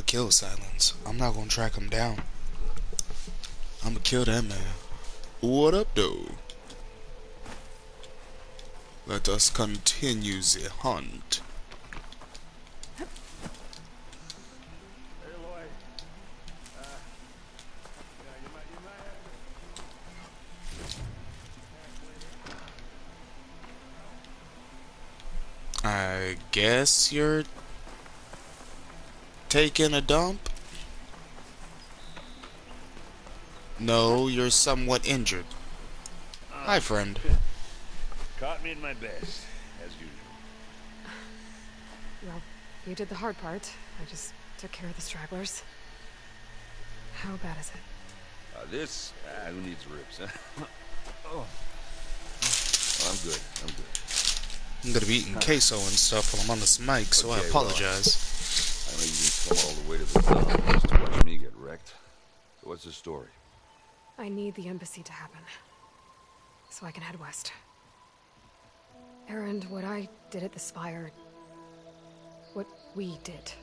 kill Silence. I'm not gonna track him down. I'm gonna kill that man. What up, though? Let us continue the hunt. I guess you're taking a dump? No, you're somewhat injured. Hi, friend. Caught me in my best, as usual. Well, you did the hard part. I just took care of the stragglers. How bad is it? Who needs ribs, huh? Oh. I'm good. I'm gonna be eating queso and stuff while I'm on this mic, so I apologize. I know you didn't come all the way to the dump just to watch me get wrecked. So what's the story? I need the embassy to happen, so I can head west. Erend, what I did at the Spire, what we did,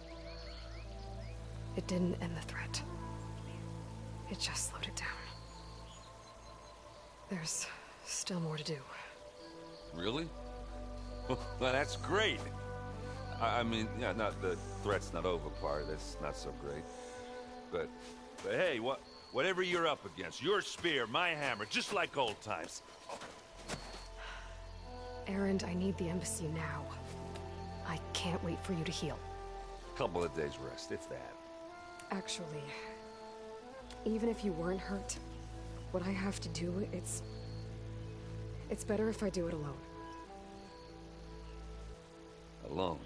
it didn't end the threat. It just slowed it down. There's still more to do. Really? Well, that's great. I mean, yeah, not the threat's not over part. That's not so great. But hey, whatever you're up against, your spear, my hammer, just like old times. Erend, I need the embassy now. I can't wait for you to heal. Couple of days rest, if that. Actually, even if you weren't hurt, what I have to do, it's better if I do it alone. Alone?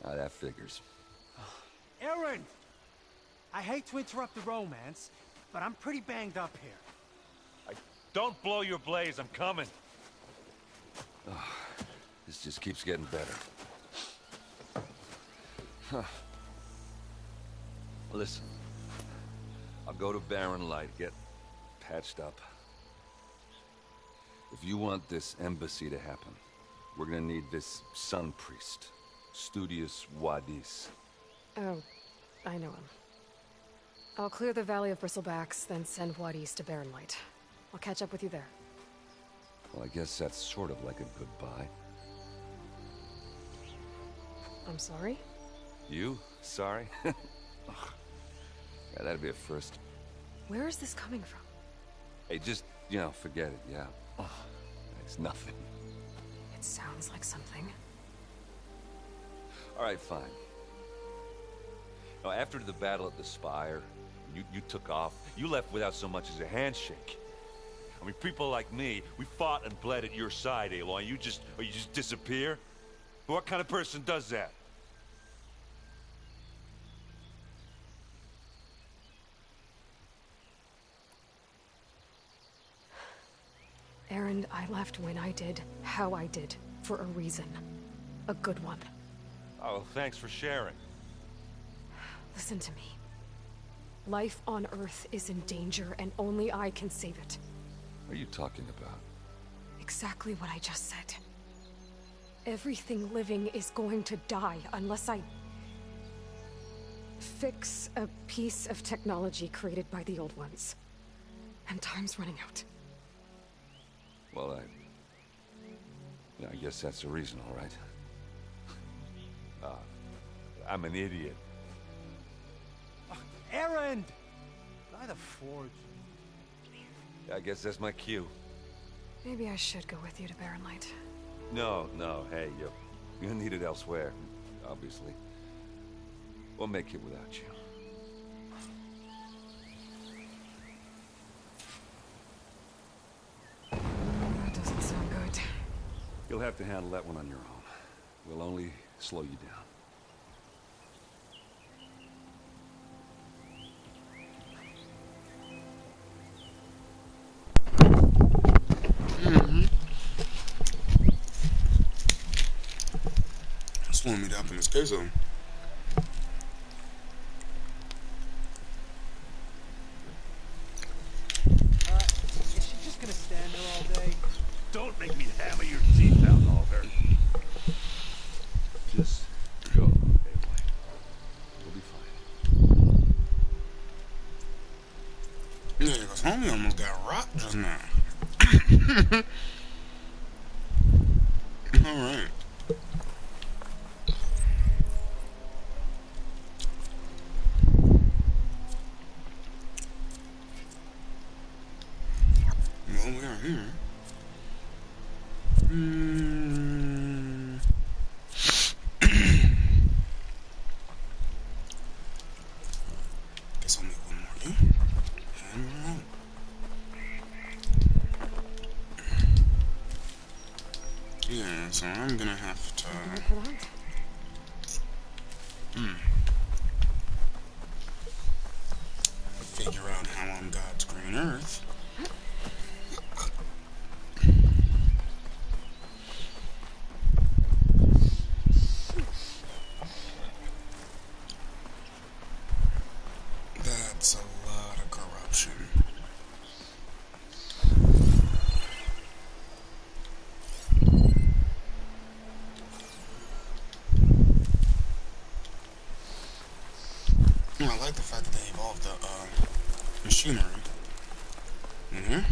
Ah, that figures. Erend! I hate to interrupt the romance, but I'm pretty banged up here. Don't blow your blaze, I'm coming. Oh, this just keeps getting better. Huh. Listen, I'll go to Barren Light, get patched up. If you want this embassy to happen, we're gonna need this sun priest, Studious Wadis. Oh, I know him. I'll clear the Valley of Bristlebacks, then send Wadis to Barren Light. I'll catch up with you there. Well, I guess that's sort of like a goodbye. I'm sorry? You? Sorry? Ugh. Yeah, that'd be a first. Where is this coming from? Hey, just, forget it, yeah. Ugh. It's nothing. It sounds like something. All right, fine. Now, after the battle at the Spire, you took off. You left without so much as a handshake. I mean, people like me, we fought and bled at your side, Aloy. You just disappear? What kind of person does that? Erend, I left when I did, how I did, for a reason. A good one. Oh, thanks for sharing. Listen to me. Life on Earth is in danger, and only I can save it. What are you talking about? Exactly what I just said. Everything living is going to die unless I fix a piece of technology created by the old ones. And time's running out. Well, I guess that's the reason, all right. I'm an idiot. Erend! By the forge. I guess that's my cue. Maybe I should go with you to Barren Light. No, hey, you need it elsewhere, obviously. We'll make it without you. That doesn't sound good. You'll have to handle that one on your own. We'll only slow you down. Slowing me down from this queso. Is she just gonna stand there all day? Don't make me hammer your teeth out, Alder. Just go, Aloy. rock just now. Alright. Well, we are here. Guess I'll make one more, yeah? And we're out. Yeah, so I'm gonna have to... figure out how on God's green earth that's a lot of corruption. I like the fact that they evolved the machinery in here.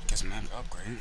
Guess I'm gonna have to upgrade.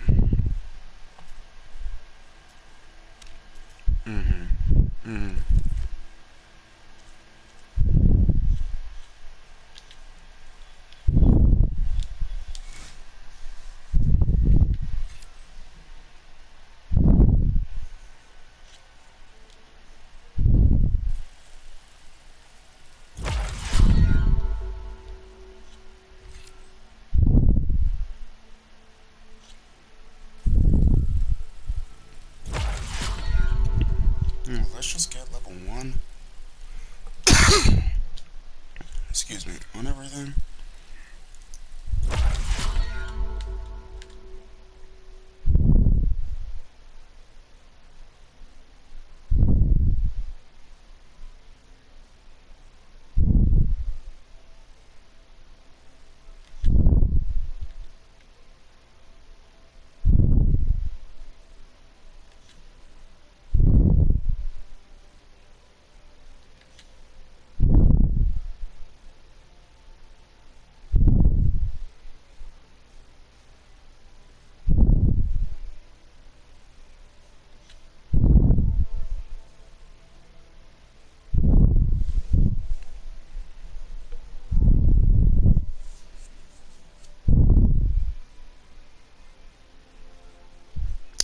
Let's just get level 1. Excuse me, on everything.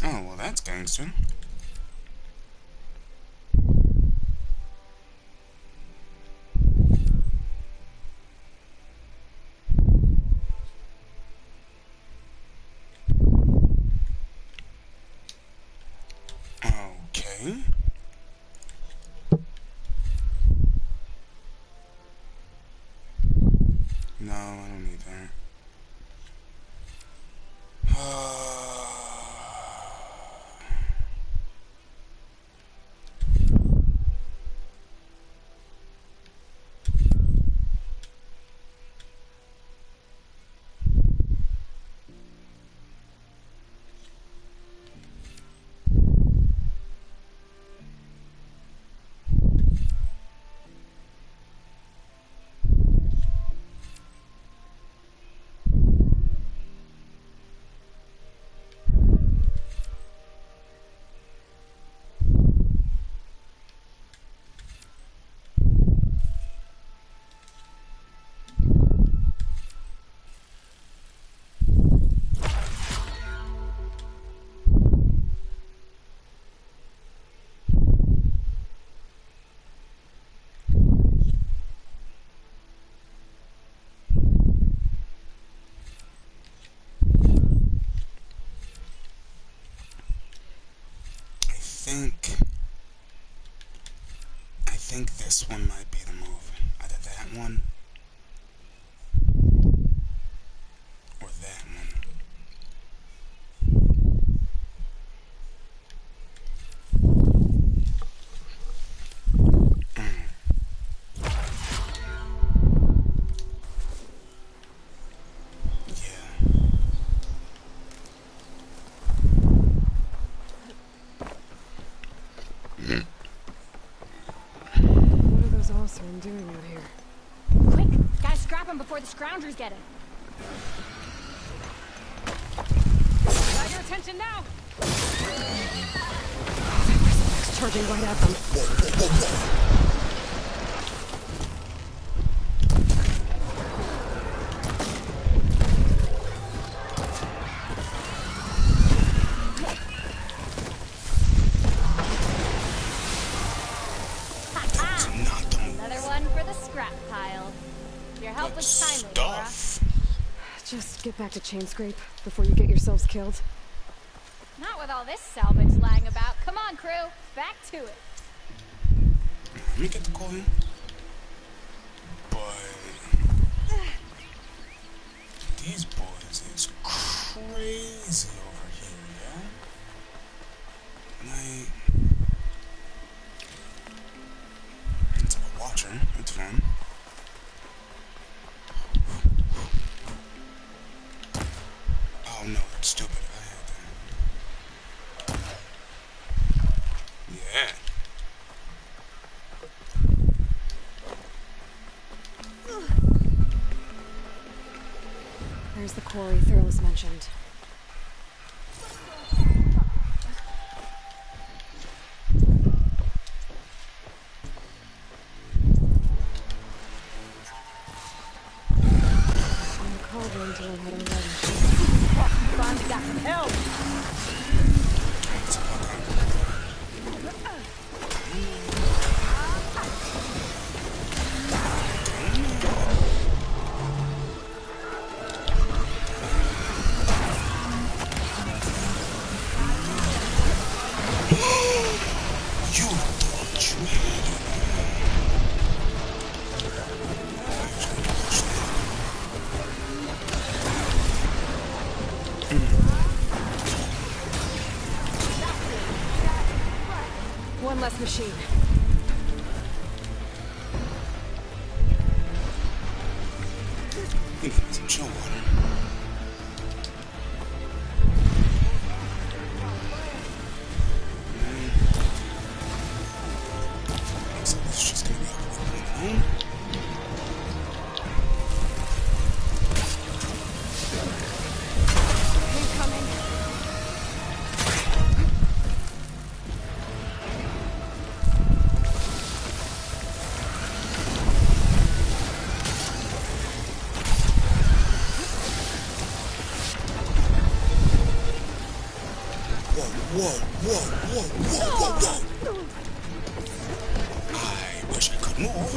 Oh, well, that's gangster. Okay. No, I don't need that. I think this one might be the move. Either that one or that one. Yeah. man doing out here? Quick! Gotta scrap him before the scroungers get him. Got your attention now! Charging right at them. Another one for the scrap pile. Your help was timely, Laura. Just get back to Chainscrape before you get yourselves killed. Not with all this salvage lying about. Come on, crew. Back to it. Let me get the coin. But these boys is crazy over here, yeah? Like, it's like a watcher. It's fun. Oh no, that's stupid. I had that. Yeah. There's the quarry Thurles mentioned. I'm cauldron to learn how to run. Finally got some help. You thought you had it. One less machine. We need some chill water. Looks like this is just gonna be all right. Incoming. Whoa. I wish I could move.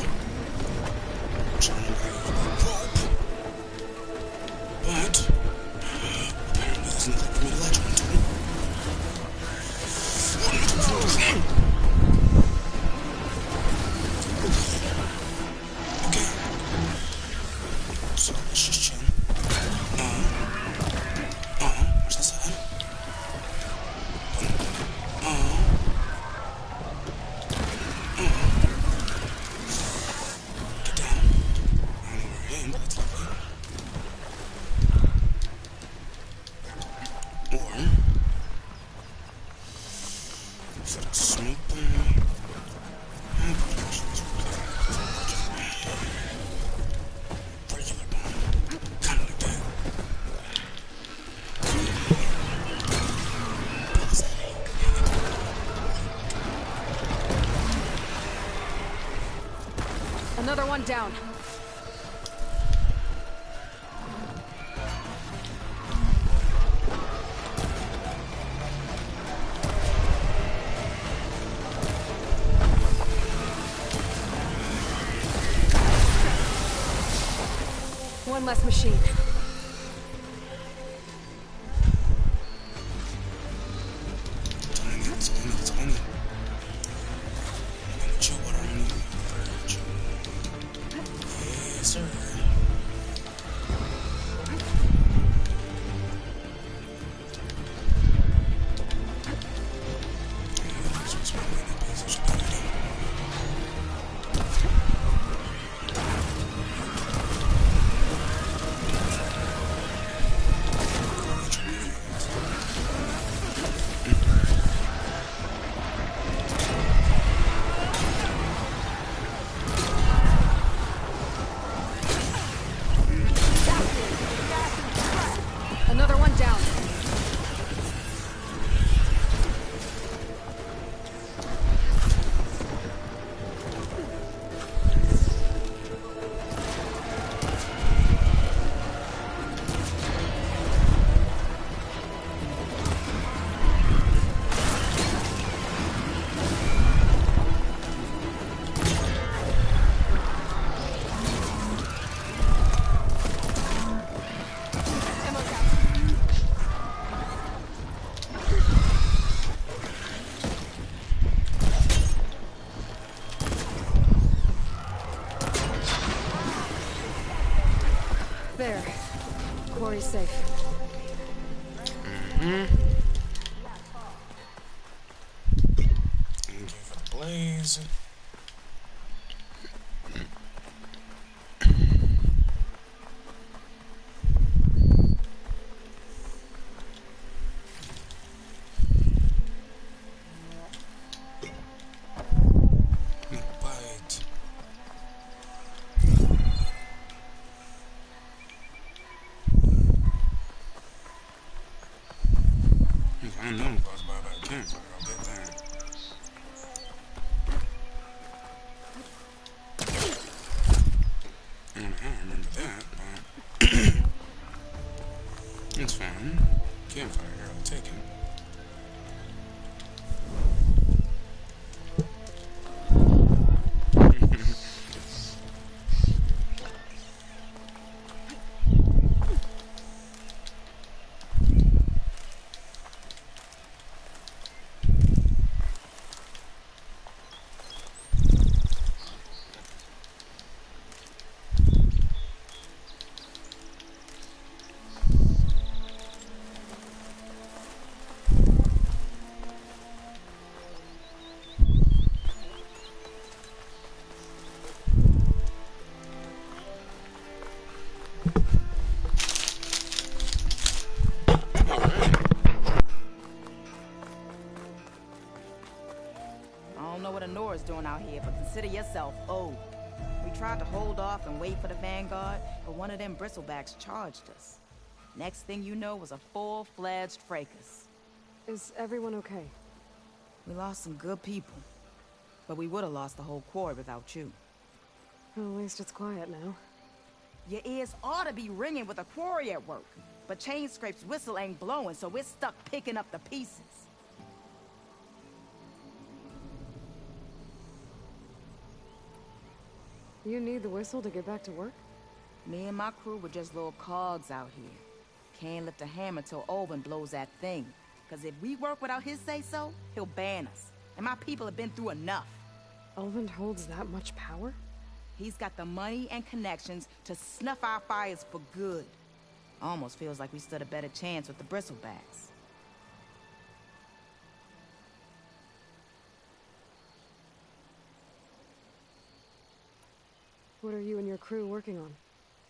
Trying to grab the rope. But apparently there's nothing for me to latch onto. Okay. So let's just chill. Where's that side? Get down. I don't know where I am, but that's lovely. Or is it a smoke bomb? Regular bomb. Kinda like that. Another one down. One less machine. It's only. I'm gonna chill water on the fridge. Yes, sir. safe. Okay, for the blaze. Bite. I know I'm supposed to buy that campfire. I'll get that. I remember that, but it's fine. Campfire, I'll take it. I don't know what Honora's doing out here, but consider yourself owed. We tried to hold off and wait for the Vanguard, but one of them bristlebacks charged us. Next thing you know was a full-fledged fracas. Is everyone okay? We lost some good people, but we would have lost the whole quarry without you. Well, at least it's quiet now. Your ears ought to be ringing with a quarry at work, but Chain Scrape's whistle ain't blowing, so we're stuck picking up the pieces. You need the whistle to get back to work? Me and my crew were just little cogs out here. Can't lift a hammer till Olvin blows that thing. Cause if we work without his say-so, he'll ban us. And my people have been through enough. Olvin holds that much power? He's got the money and connections to snuff our fires for good. Almost feels like we stood a better chance with the bristlebacks. What are you and your crew working on?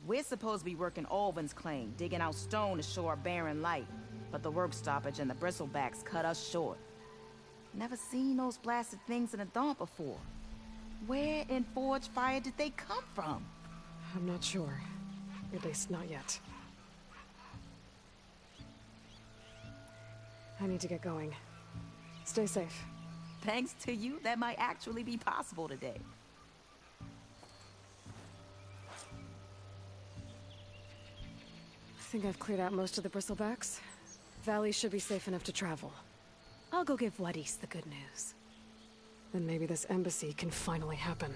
We're supposed to be working Olvin's claim, digging out stone to show our barren light. But the work stoppage and the bristlebacks cut us short. Never seen those blasted things in the dawn before. Where in Forge Fire did they come from? I'm not sure. At least not yet. I need to get going. Stay safe. Thanks to you, that might actually be possible today. I think I've cleared out most of the bristlebacks. Valley should be safe enough to travel. I'll go give Wadis the good news. Then maybe this embassy can finally happen.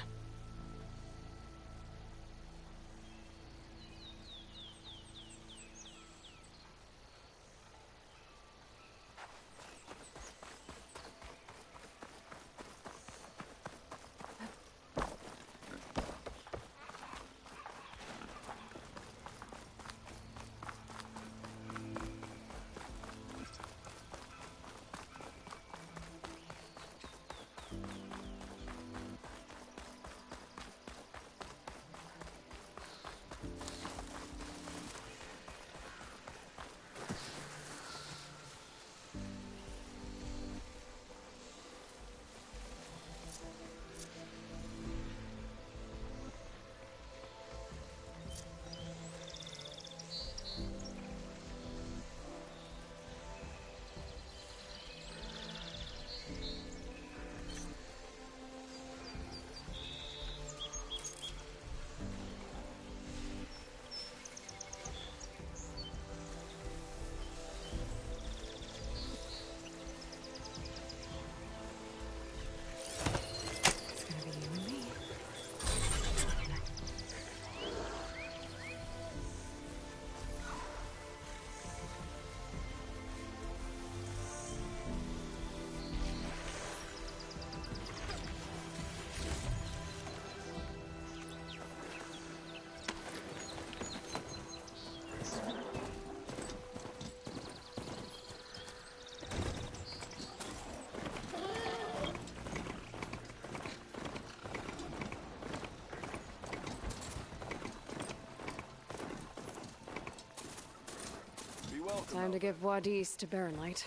Time to give Wadis to Barren Light.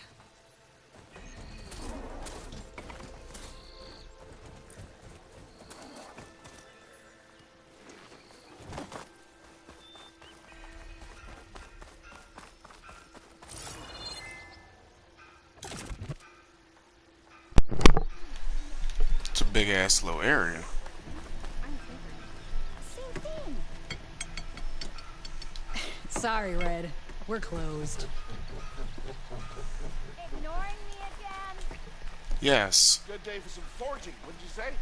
It's a big ass little area. Same thing. Sorry, Red. We're closed. Ignoring me again? Yes. Good day for some forging, wouldn't you say?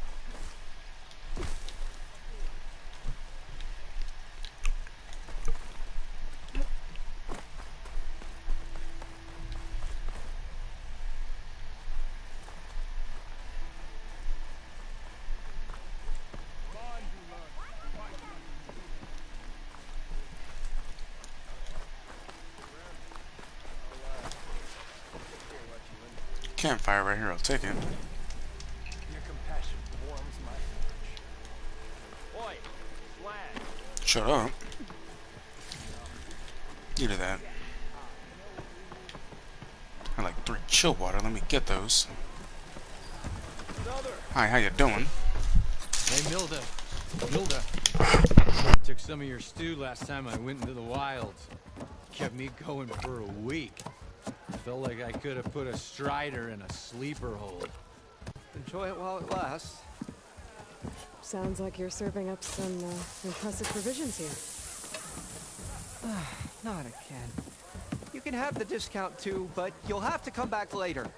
Campfire right here, I'll take it. Your compassion warms my heart. Oi, lad. Shut up. Give me that. I like 3 chill water, let me get those. Hi, how you doing? Hey, Milda. Took some of your stew last time I went into the wilds. Kept me going for a week. Felt like I could have put a strider in a sleeper hold. Enjoy it while it lasts. Sounds like you're serving up some impressive provisions here. Not again. You can have the discount too, but you'll have to come back later.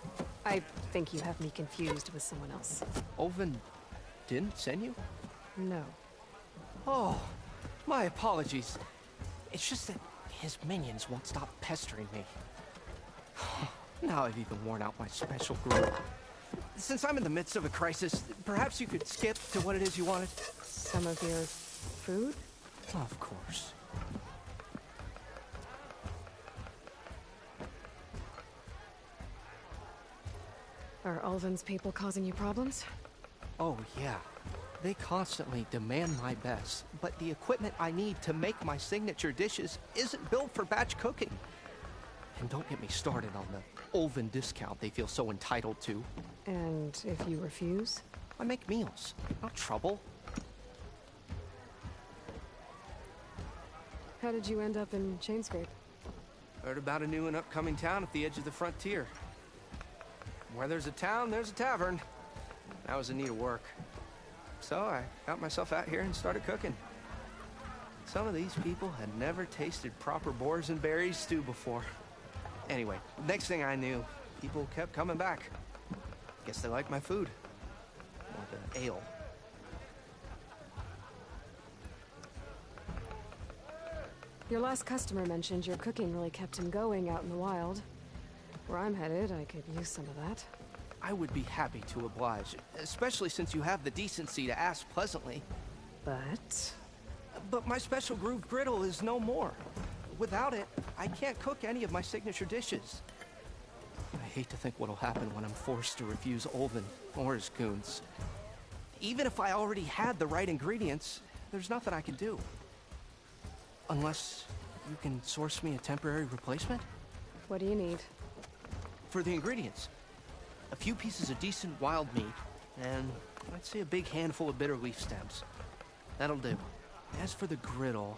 I think you have me confused with someone else. Olvin didn't send you? No. Oh, my apologies. It's just that his minions won't stop pestering me. Now I've even worn out my special group. Since I'm in the midst of a crisis, perhaps you could skip to what it is you wanted? Some of your food? Of course. Are Ulvin's people causing you problems? Oh, yeah. They constantly demand my best, but the equipment I need to make my signature dishes isn't built for batch cooking. And don't get me started on the Ulvin discount they feel so entitled to. And if you refuse? I make meals, not trouble. How did you end up in Chainscrape? Heard about a new and upcoming town at the edge of the frontier. Where there's a town, there's a tavern. I was in need of work. So I got myself out here and started cooking. Some of these people had never tasted proper boars and berries stew before. Anyway, next thing I knew, people kept coming back. Guess they liked my food. Or the ale. Your last customer mentioned your cooking really kept him going out in the wild. Where I'm headed, I could use some of that. I would be happy to oblige, especially since you have the decency to ask pleasantly. But my special groove griddle is no more. Without it, I can't cook any of my signature dishes. I hate to think what'll happen when I'm forced to refuse Ulvin or his goons. Even if I already had the right ingredients, there's nothing I can do. Unless you can source me a temporary replacement? What do you need? For the ingredients, a few pieces of decent wild meat, and I'd say a big handful of bitter leaf stems. That'll do. As for the griddle,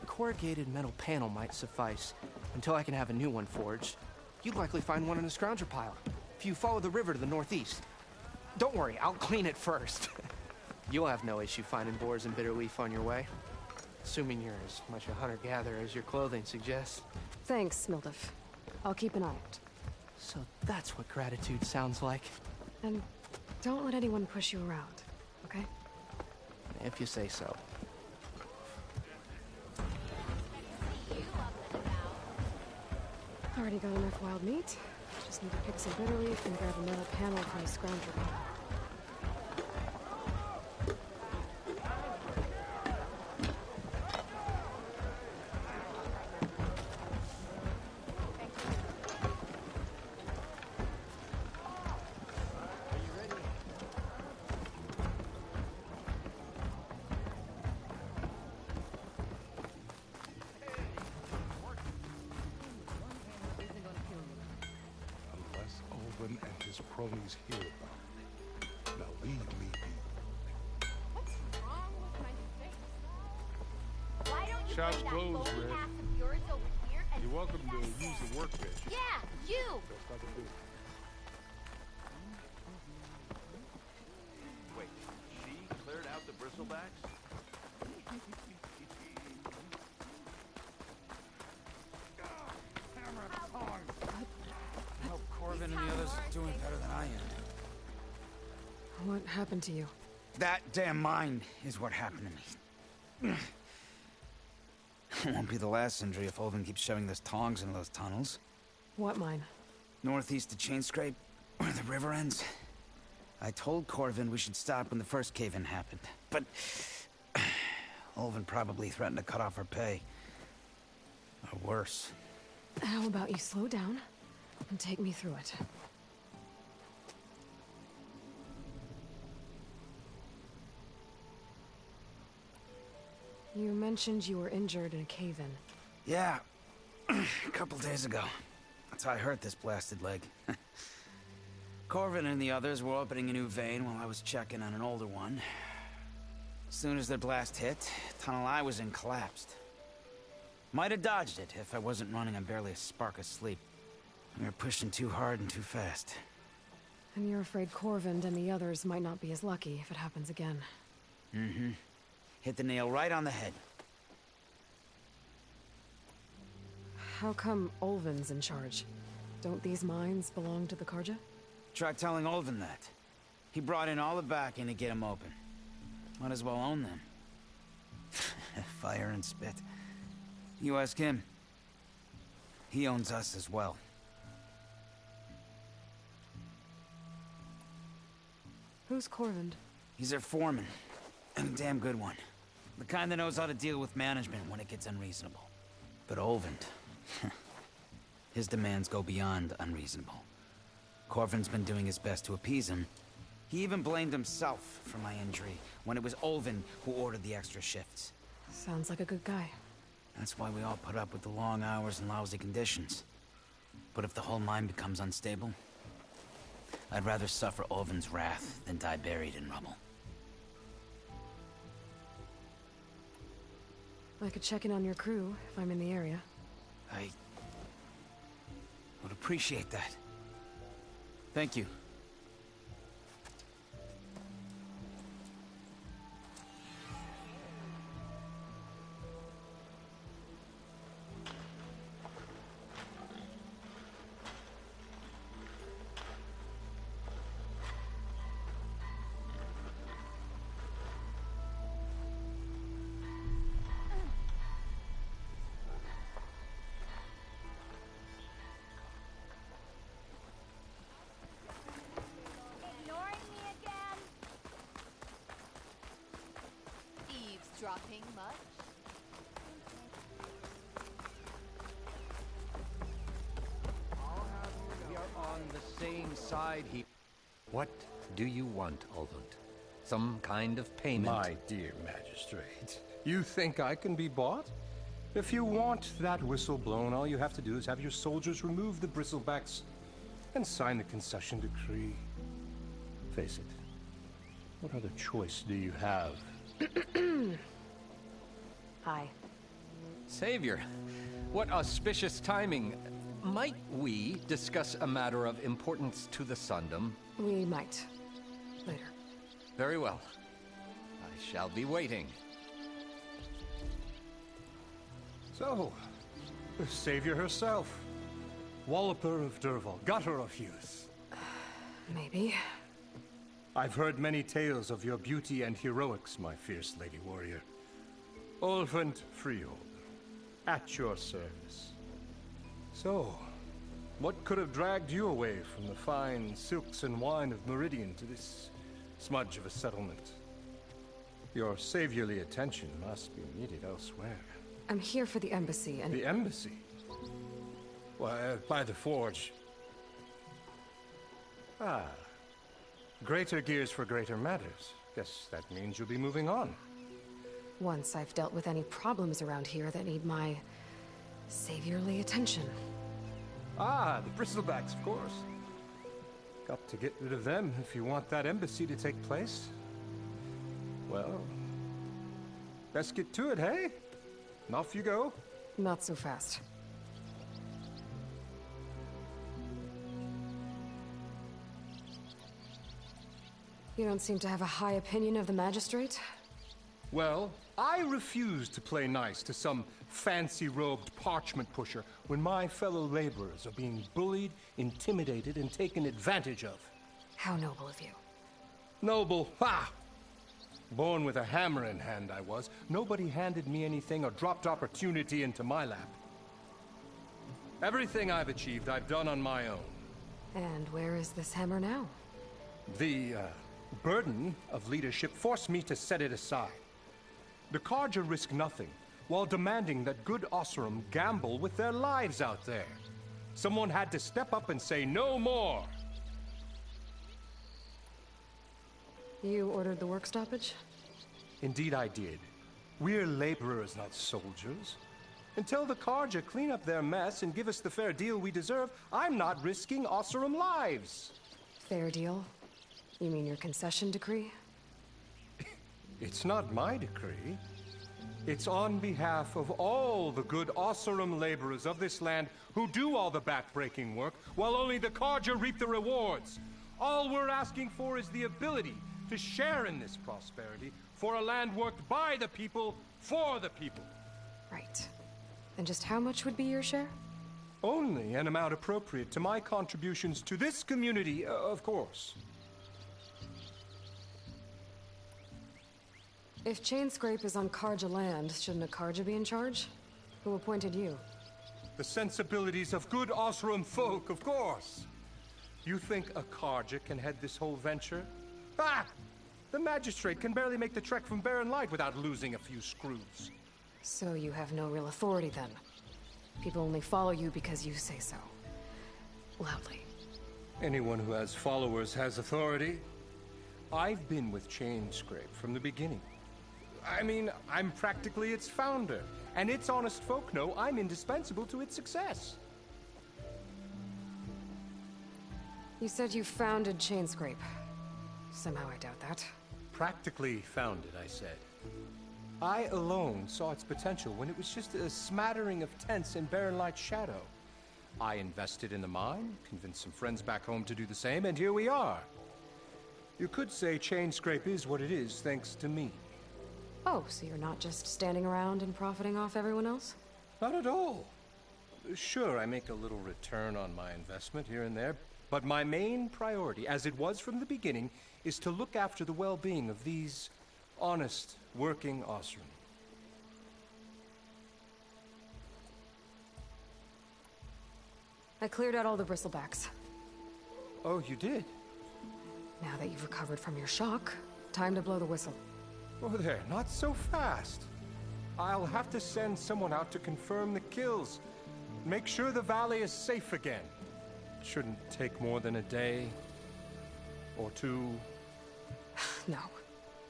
a corrugated metal panel might suffice until I can have a new one forged. You'd likely find one in a scrounger pile if you follow the river to the northeast. Don't worry, I'll clean it first. You'll have no issue finding boars and bitter leaf on your way. Assuming you're as much a hunter-gatherer as your clothing suggests. Thanks, Mildiff. I'll keep an eye out. So that's what gratitude sounds like. And don't let anyone push you around, okay? If you say so. Already got enough wild meat. Just need to pick some bitter leaf and grab another panel from the scrounger pile. Corvin and his cronies hear about it. Now leave me be. What's wrong with my face? Why don't you Shop's bring that closed, phony Red. ass of yours over here and You're welcome sit to back use there? the workbench. Yeah, you! Just like a bit. Wait, she cleared out the bristlebacks? I hope Corvin and the others are doing better than I am. What happened to you? That damn mine is what happened to me. It won't be the last injury if Olvin keeps shoving those tongs into those tunnels. What mine? Northeast of Chain Scrape, where the river ends. I told Corvin we should stop when the first cave-in happened, but Olvin probably threatened to cut off our pay. Or worse. How about you slow down and take me through it? You mentioned you were injured in a cave-in. Yeah, a couple days ago. That's how I hurt this blasted leg. Corvin and the others were opening a new vein while I was checking on an older one. As soon as their blast hit, the tunnel I was in collapsed. Might have dodged it if I wasn't running on barely a spark of sleep. We were pushing too hard and too fast. And you're afraid Corvin and the others might not be as lucky if it happens again. Mm-hmm. Hit the nail right on the head. How come Olvin's in charge? Don't these mines belong to the Karja? Try telling Olvin that. He brought in all the backing to get them open. Might as well own them. Fire and spit. You ask him. He owns us as well. Who's Corvin? He's their foreman. And a damn good one. The kind that knows how to deal with management when it gets unreasonable. But Olvin, his demands go beyond unreasonable. Corvin's been doing his best to appease him. He even blamed himself for my injury when it was Olvin who ordered the extra shifts. Sounds like a good guy. That's why we all put up with the long hours and lousy conditions. But if the whole mine becomes unstable, I'd rather suffer Olvin's wrath than die buried in rubble. I could check in on your crew if I'm in the area. I would appreciate that. Thank you. Ignoring me again? Eavesdropping much? We are on the same side here. What do you want, Olvund? Some kind of payment? My dear magistrate, you think I can be bought? If you want that whistle blown, all you have to do is have your soldiers remove the bristlebacks and sign the concession decree. Face it, what other choice do you have? Hi. Savior, what auspicious timing. Might we discuss a matter of importance to the Sundom? We might. Later. Very well. I shall be waiting. So, the savior herself. Walloper of Derval, gutter of youth. Maybe. I've heard many tales of your beauty and heroics, my fierce lady warrior. Olvund Freehold, at your service. So, what could have dragged you away from the fine silks and wine of Meridian to this smudge of a settlement? Your saviorly attention must be needed elsewhere. I'm here for the embassy and... The embassy? Why, by the forge. Ah. Greater gears for greater matters. Guess that means you'll be moving on. Once I've dealt with any problems around here that need my... saviorly attention. Ah, the bristlebacks, of course. Up to get rid of them if you want that embassy to take place. Well, best get to it, hey? And off you go. Not so fast. You don't seem to have a high opinion of the magistrate? Well, I refuse to play nice to some fancy-robed parchment pusher when my fellow laborers are being bullied, intimidated, and taken advantage of. How noble of you. Noble? Ha! Born with a hammer in hand, I was. Nobody handed me anything or dropped opportunity into my lap. Everything I've achieved, I've done on my own. And where is this hammer now? The, burden of leadership forced me to set it aside. The Carja risk nothing, while demanding that good Osram gamble with their lives out there. Someone had to step up and say no more. You ordered the work stoppage? Indeed I did. We're laborers, not soldiers. Until the Carja clean up their mess and give us the fair deal we deserve, I'm not risking Osram lives. Fair deal? You mean your concession decree? It's not my decree. It's on behalf of all the good Osram laborers of this land who do all the back-breaking work, while only the Carja reap the rewards. All we're asking for is the ability to share in this prosperity for a land worked by the people, for the people. Right. And just how much would be your share? Only an amount appropriate to my contributions to this community, of course. If Chainscrape is on Carja land, shouldn't a Carja be in charge? Who appointed you? The sensibilities of good Osram folk, of course. You think a Carja can head this whole venture? Ah! The magistrate can barely make the trek from Barren Light without losing a few screws. So you have no real authority then? People only follow you because you say so. Loudly. Anyone who has followers has authority. I've been with Chainscrape from the beginning. I mean, I'm practically its founder, and its honest folk know I'm indispensable to its success. You said you founded Chainscrape. Somehow I doubt that. Practically founded, I said. I alone saw its potential when it was just a smattering of tents in Barren Light's shadow. I invested in the mine, convinced some friends back home to do the same, and here we are. You could say Chainscrape is what it is thanks to me. Oh, so you're not just standing around and profiting off everyone else? Not at all. Sure, I make a little return on my investment here and there, but my main priority, as it was from the beginning, is to look after the well-being of these honest, working Osram. I cleared out all the bristlebacks. Oh, you did? Now that you've recovered from your shock, time to blow the whistle. Oh there, not so fast. I'll have to send someone out to confirm the kills. Make sure the valley is safe again. Shouldn't take more than a day or two. No.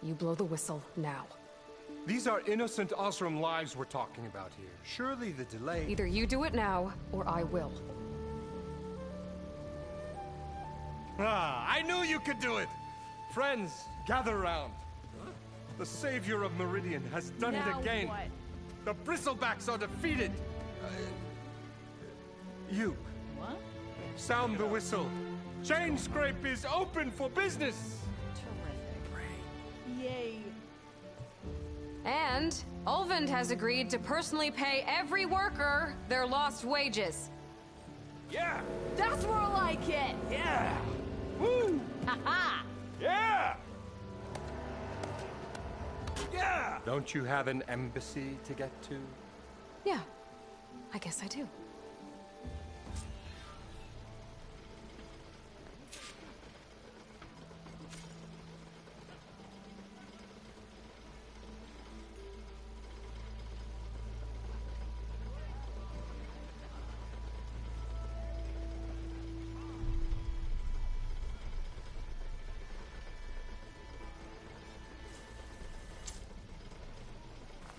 You blow the whistle now. These are innocent Osram lives we're talking about here. Surely the delay... Either you do it now, or I will. Ah, I knew you could do it! Friends, gather round. The savior of Meridian has done it again. What? The bristlebacks are defeated. You. What? Sound the whistle. Chainscrape is open for business. Terrific. Yay. And Ulvund has agreed to personally pay every worker their lost wages. Yeah! That's more like it. Yeah! Woo! Ha-ha! Yeah! Yeah! Don't you have an embassy to get to? Yeah, I guess I do.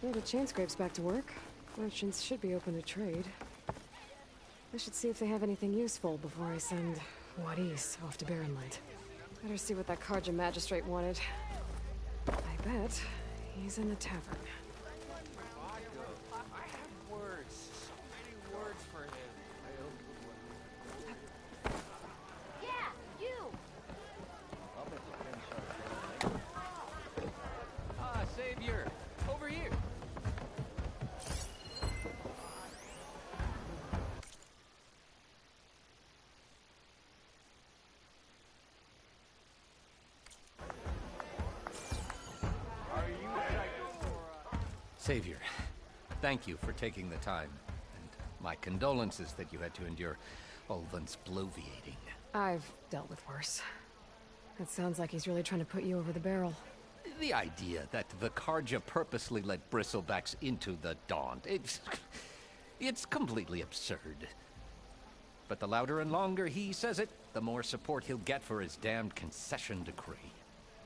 Well, the Chainscrape's back to work. Merchants should be open to trade. I should see if they have anything useful before I send Wadis, off to Barren Light. Better see what that Karja magistrate wanted. I bet he's in the tavern. I have words. So many words for him. Yeah, you! Ah, Savior! Over here! Savior, thank you for taking the time, and my condolences that you had to endure Ulvan's bloviating. I've dealt with worse. It sounds like he's really trying to put you over the barrel. The idea that the Karja purposely let Bristlebacks into the Daunt, it's completely absurd. But the louder and longer he says it, the more support he'll get for his damned concession decree.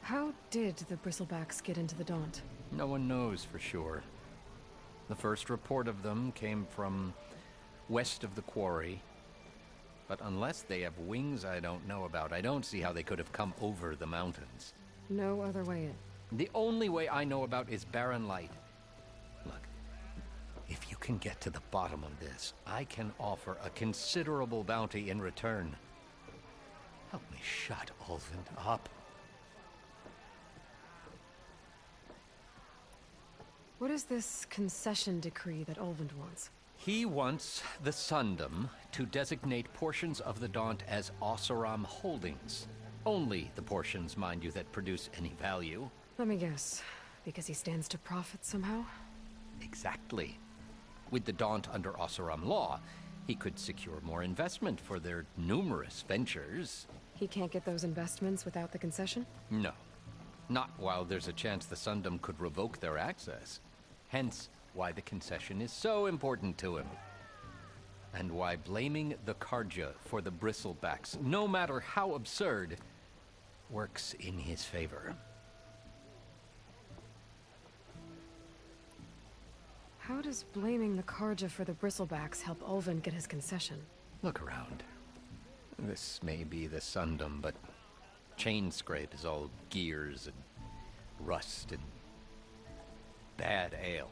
How did the Bristlebacks get into the Daunt? No one knows for sure. The first report of them came from west of the quarry. But unless they have wings I don't know about, I don't see how they could have come over the mountains. No other way in. The only way I know about is Barren Light. Look, if you can get to the bottom of this, I can offer a considerable bounty in return. Help me shut Ulvund up. What is this concession decree that Ulvund wants? He wants the Sundom to designate portions of the Daunt as Oseram holdings. Only the portions, mind you, that produce any value. Let me guess. Because he stands to profit somehow? Exactly. With the Daunt under Oseram law, he could secure more investment for their numerous ventures. He can't get those investments without the concession? No. Not while there's a chance the Sundom could revoke their access. Hence, why the concession is so important to him. And why blaming the Karja for the Bristlebacks, no matter how absurd, works in his favor. How does blaming the Karja for the Bristlebacks help Ulvund get his concession? Look around. This may be the Sundom, but Chainscrape is all gears and rust and bad ale.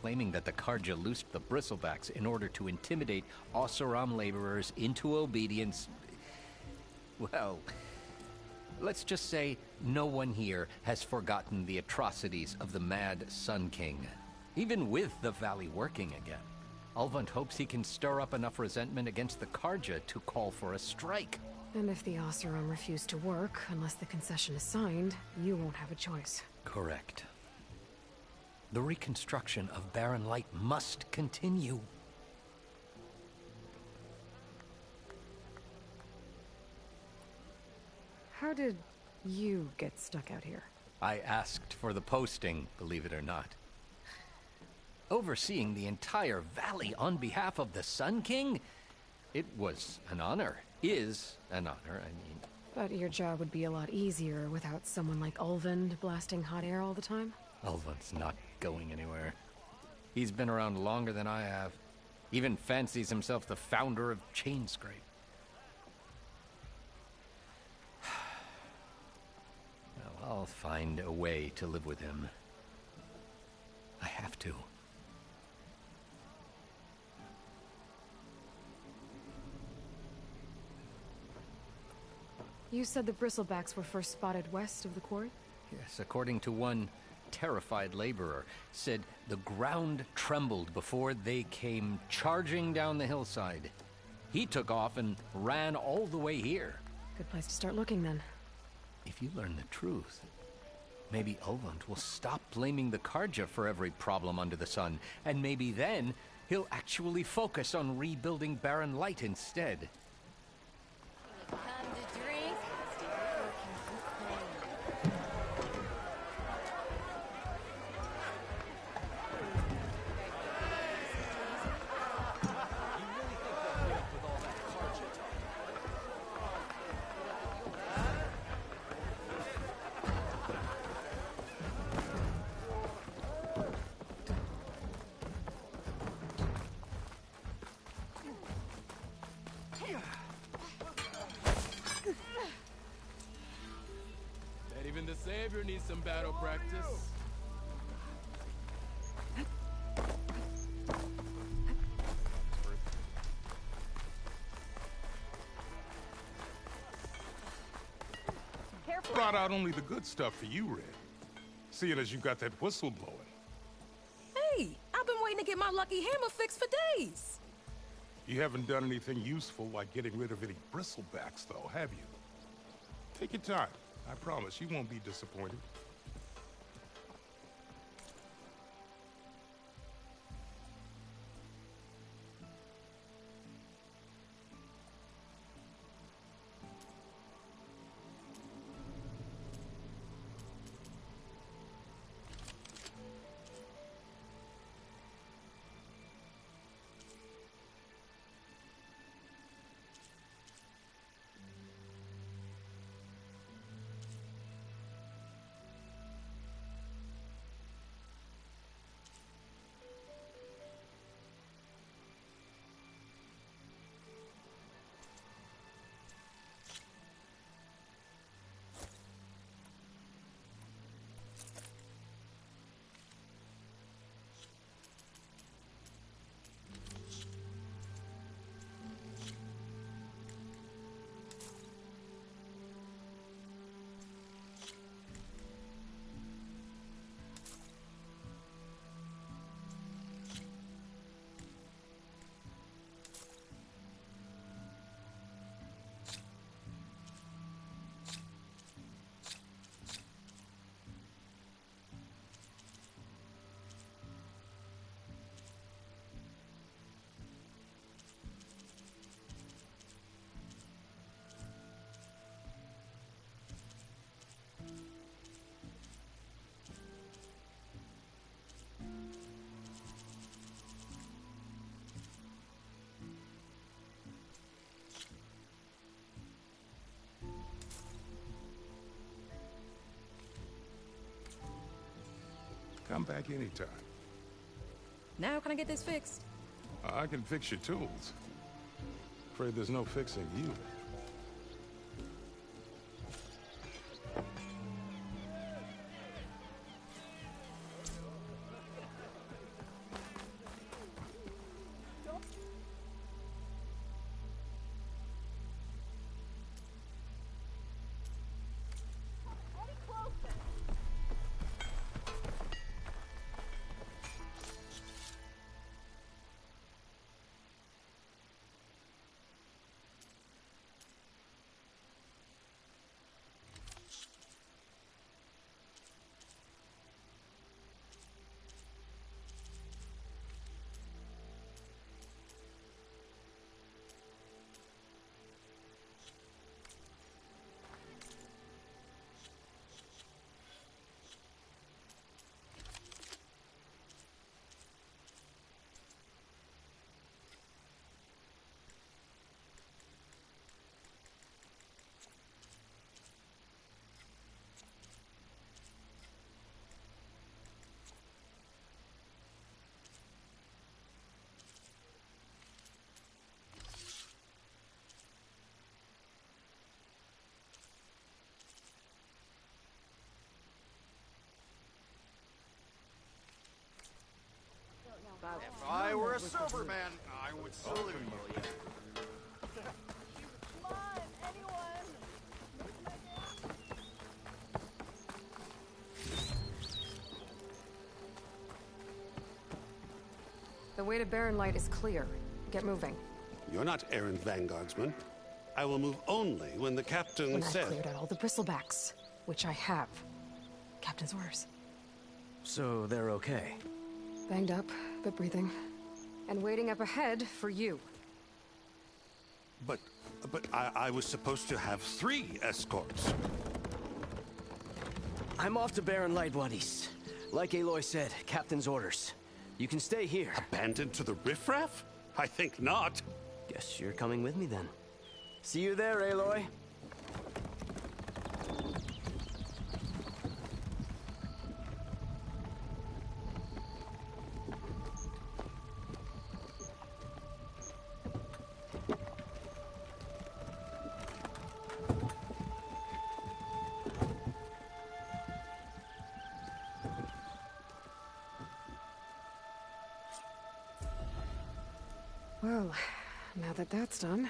Claiming that the Karja loosed the Bristlebacks in order to intimidate Oseram laborers into obedience. Well, let's just say no one here has forgotten the atrocities of the Mad Sun King, even with the valley working again. Ulvund hopes he can stir up enough resentment against the Karja to call for a strike. And if the Oseram refuse to work, unless the concession is signed, you won't have a choice. Correct. The reconstruction of Barren Light must continue. How did you get stuck out here? I asked for the posting, believe it or not. Overseeing the entire valley on behalf of the Sun King? It was an honor. Is an honor, I mean. But your job would be a lot easier without someone like Ulvund blasting hot air all the time? Ulvund's not going anywhere. He's been around longer than I have. Even fancies himself the founder of Chainscrape. Well, I'll find a way to live with him. I have to. You said the Bristlebacks were first spotted west of the quarry? Yes, according to one terrified laborer, said the ground trembled before they came charging down the hillside. He took off and ran all the way here. Good place to start looking, then. If you learn the truth, maybe Ulvund will stop blaming the Karja for every problem under the sun, and maybe then he'll actually focus on rebuilding Barren Light instead. Come to drink. the Savior needs some battle practice. Careful. Brought out only the good stuff for you, Red. Seeing as you got that whistle blowing. Hey, I've been waiting to get my lucky hammer fixed for days. You haven't done anything useful like getting rid of any bristlebacks, though, have you? Take your time. I promise you won't be disappointed. Come back anytime. Now can I get this fixed? I can fix your tools. Afraid there's no fixing you. If I were a sober man, I would salute you. Come on, anyone. The way to Barren Light is clear. Get moving. You're not errand vanguardsman. I will move only when the captain When I've says... cleared out all the bristlebacks, which I have. Captain's orders. So they're okay? Banged up, but breathing. And waiting up ahead for you. But I was supposed to have 3 escorts. I'm off to Barren Light, Wadis. Like Aloy said, captain's orders. You can stay here. Abandoned to the riffraff? I think not. Guess you're coming with me then. See you there, Aloy. Now that that's done,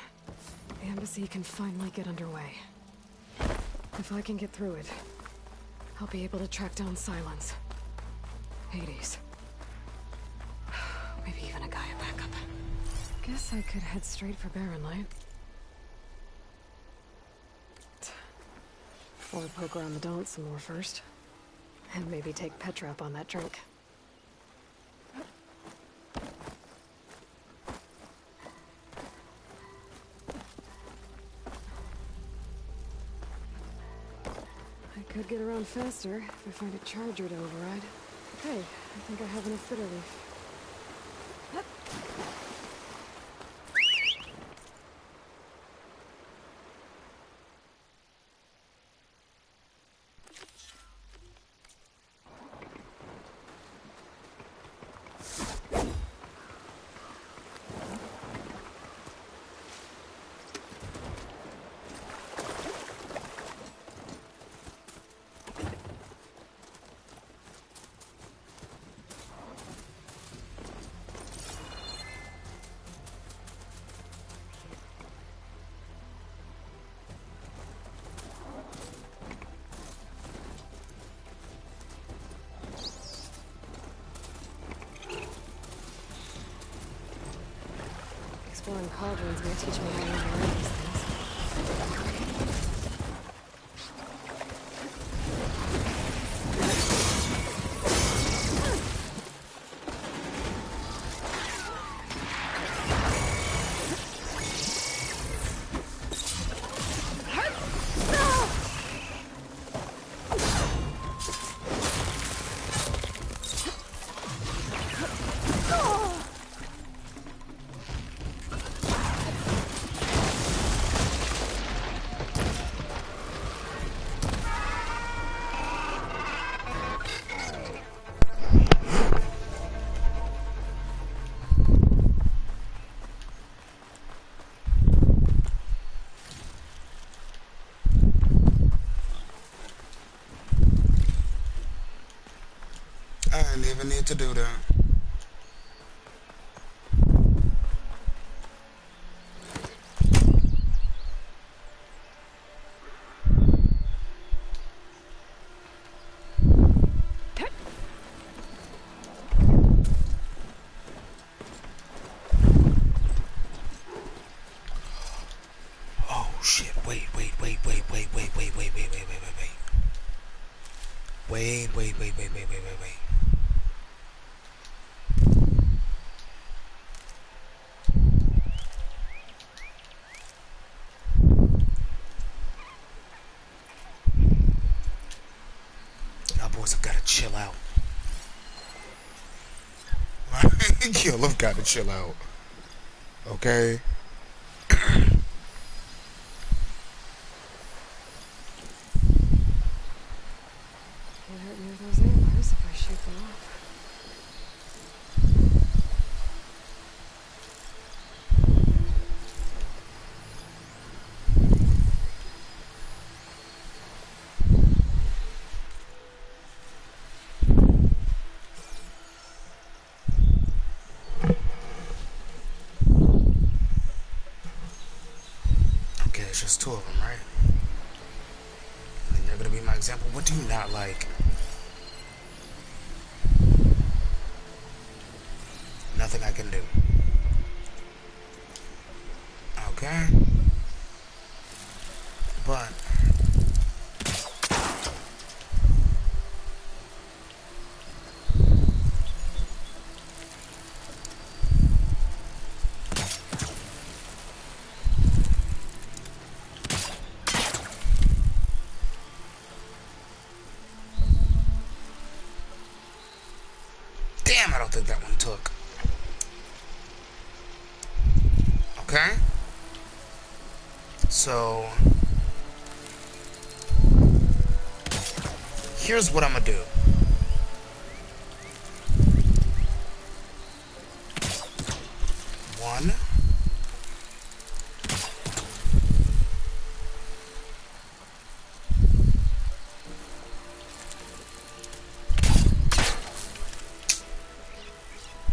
the embassy can finally get underway. If I can get through it, I'll be able to track down Silence, Hades, maybe even a Gaia backup. Guess I could head straight for Barren Light. Or poke around the Daunt some more first. And maybe take Petra up on that drink. I could get around faster if I find a charger to override. Hey, I think I have enough bitter leaf. Exploring cauldrons may teach me how to engineer these things. I didn't even need to do that. Oh shit, wait. Y'all boys have gotta chill out. Y'all have gotta chill out. Okay? Can't hurt near those antlers if I shoot them off. Okay, it's just two of them, right? And you're gonna be my example. What do you not like? Nothing I can do. Okay? But damn, I don't think that one took. Okay? So here's what I'm gonna do. One.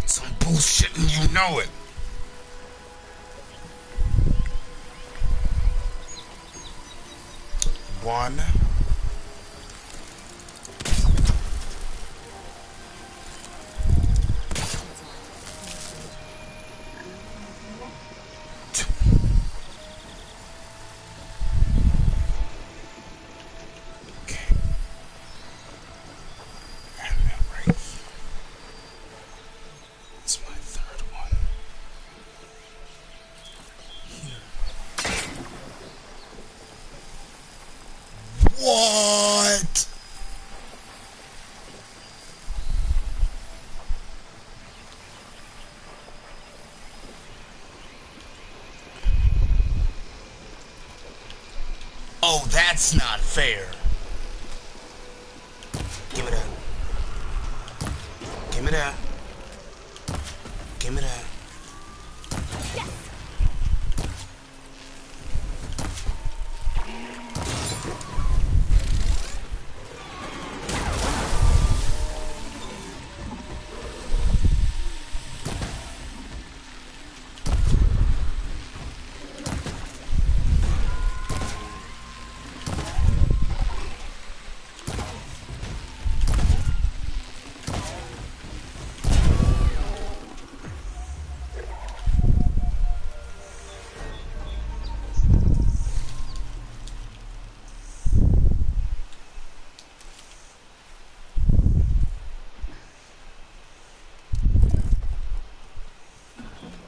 Some bullshit and you know it. One. What? Oh, that's not fair. Give me that. Give me that. Give me that.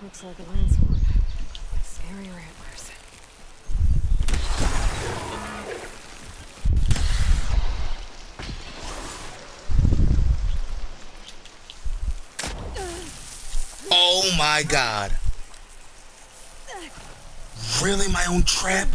Looks like a landslide. Scary ramblers. Oh my God. Really, my own trap?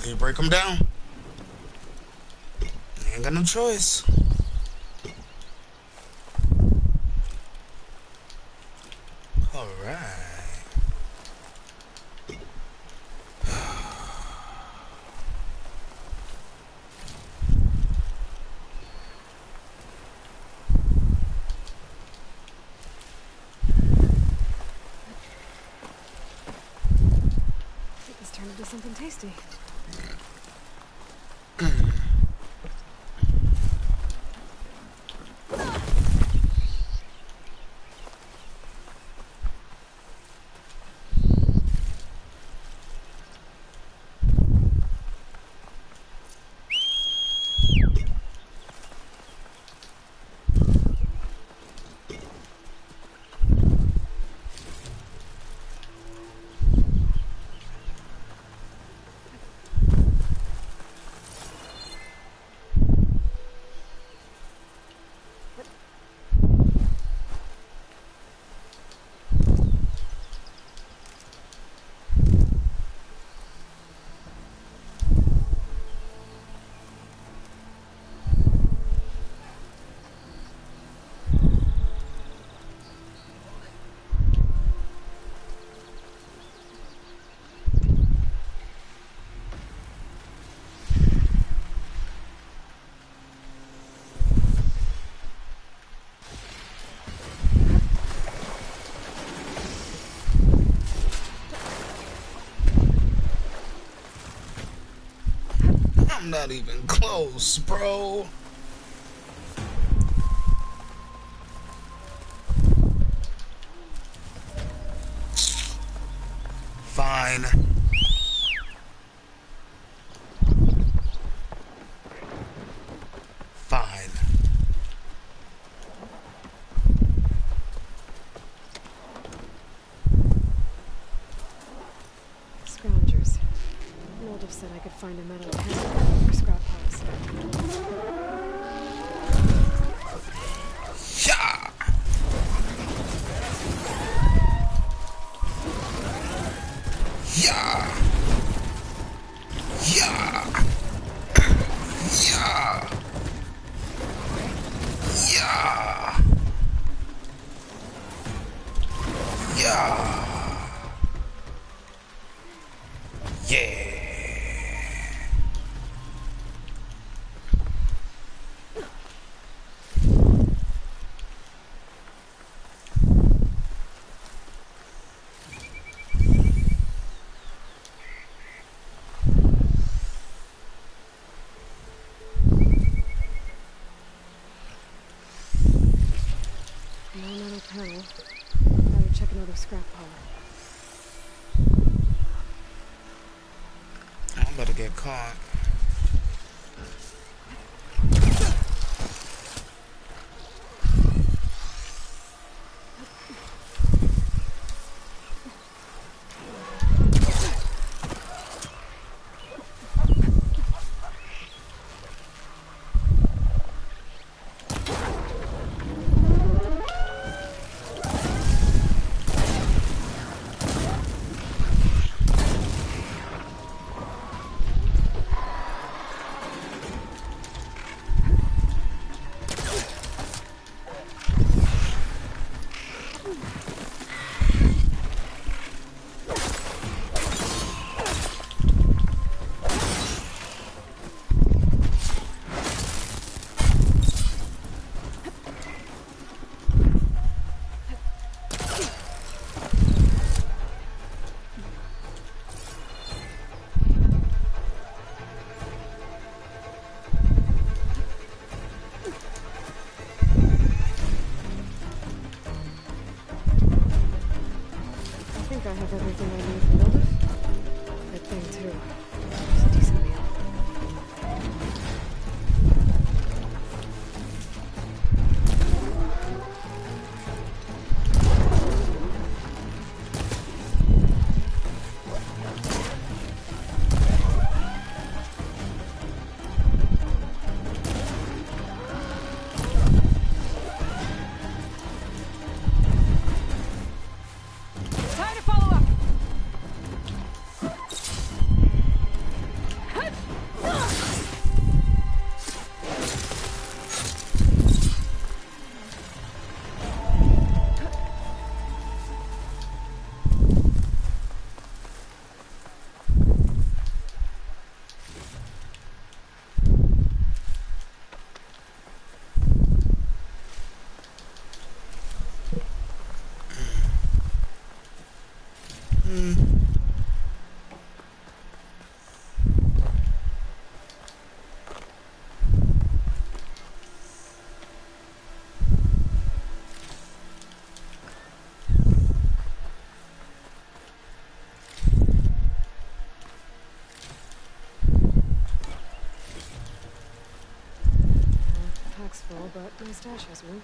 So you break them down. You ain't got no choice. Alright. This turned into something tasty. not even close, bro. Fine. Fine. Scroungers. Moldov said I could find a metal handle for scrap piles. Yeah. Yeah. Yeah. Yeah. Yeah. Yeah. Yeah. No metal panel. Better check another scrap pile. I'm about to get caught. I think I have everything I need for Moldov. That thing too. It's a decent meal. Time to follow up. Pack's full, but my stash has room.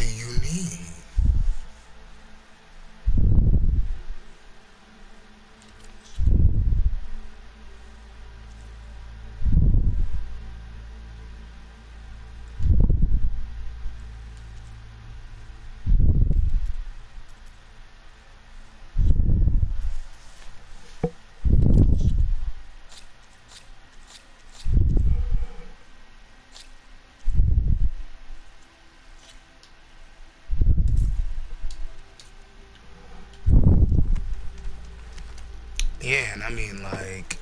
do you need? Yeah, and I mean, like,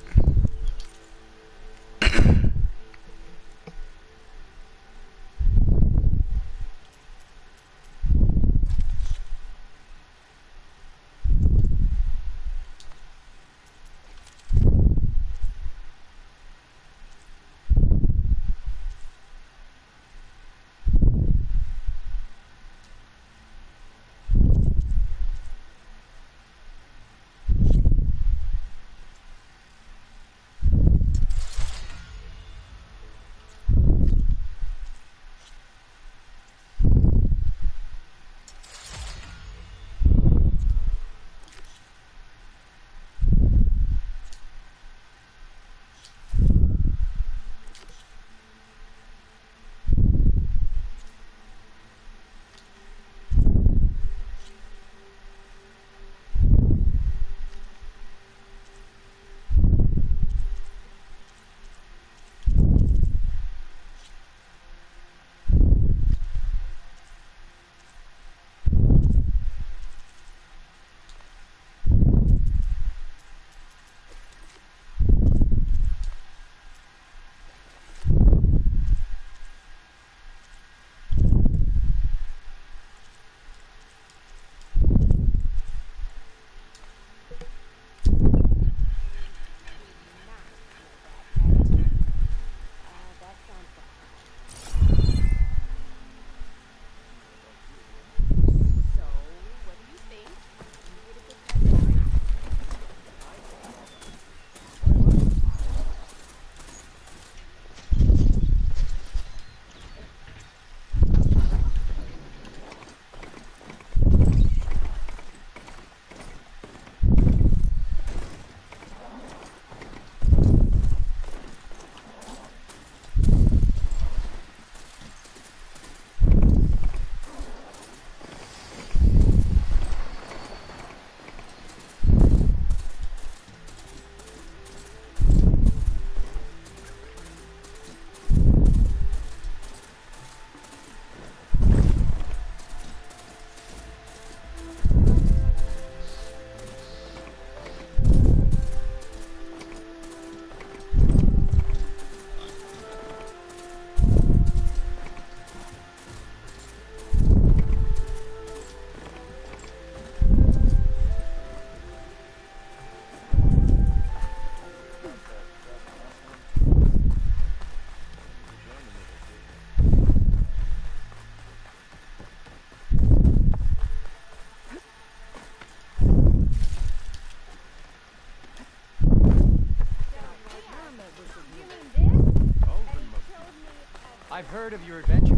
I've heard of your adventure.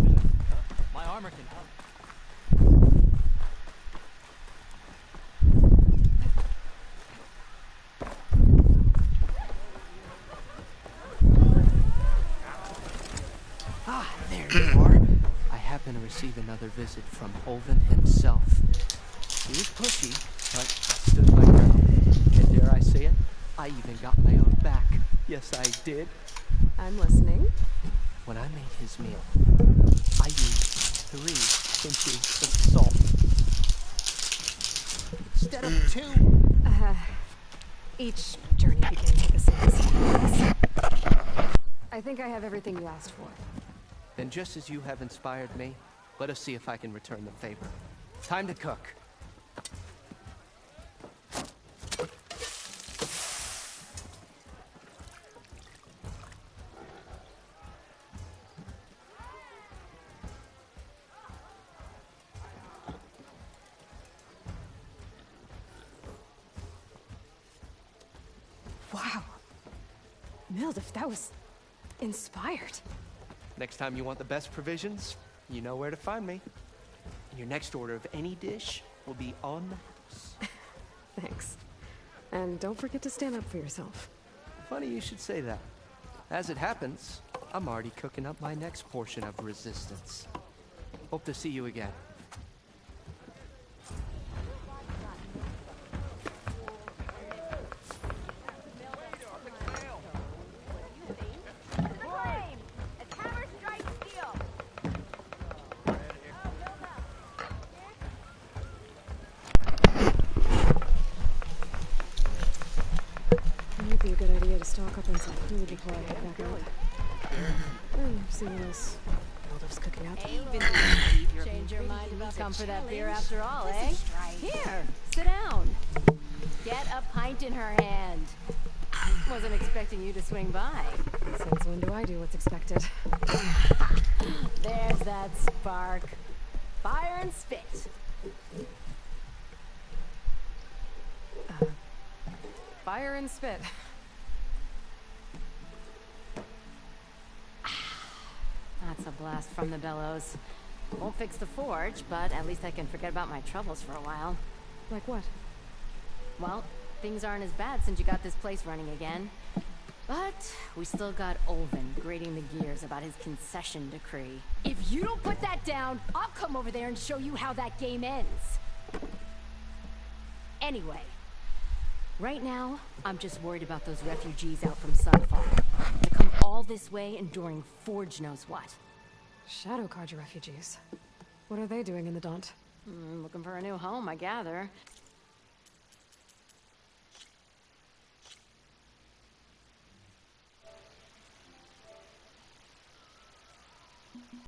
My armor can help. Ah, there you are. I happen to receive another visit from Olvin himself. He was pushy, but I stood my ground. And dare I say it, I even got my own back. Yes, I did. I'm listening. When I made his meal, I used 3 pinches of salt. Instead of 2. Each journey begins with a single sacrifice. I think I have everything you asked for. Then just as you have inspired me, let us see if I can return the favor. Time to cook. Wow. Mildif, that was inspired. Next time you want the best provisions, you know where to find me. And your next order of any dish will be on the house. Thanks. And don't forget to stand up for yourself. Funny you should say that. As it happens, I'm already cooking up my next portion of resistance. Hope to see you again. Might be a good idea to stock up on some food before I head back out. And see what else Wilder's cooking up. Change your mind about come for that beer after all, eh? Here, sit down. Get a pint in her hand. Wasn't expecting you to swing by. Since when do I do what's expected? There's that spark. Fire and spit. Fire and spit. That's a blast from the bellows. Won't fix the forge, but at least I can forget about my troubles for a while. Like what? Well, things aren't as bad since you got this place running again. But we still got Olvin grating the gears about his concession decree. If you don't put that down, I'll come over there and show you how that game ends. Anyway, right now, I'm just worried about those refugees out from Sunfall. To come all this way enduring Forge knows what. Shadow Carja refugees. What are they doing in the Daunt? Looking for a new home, I gather.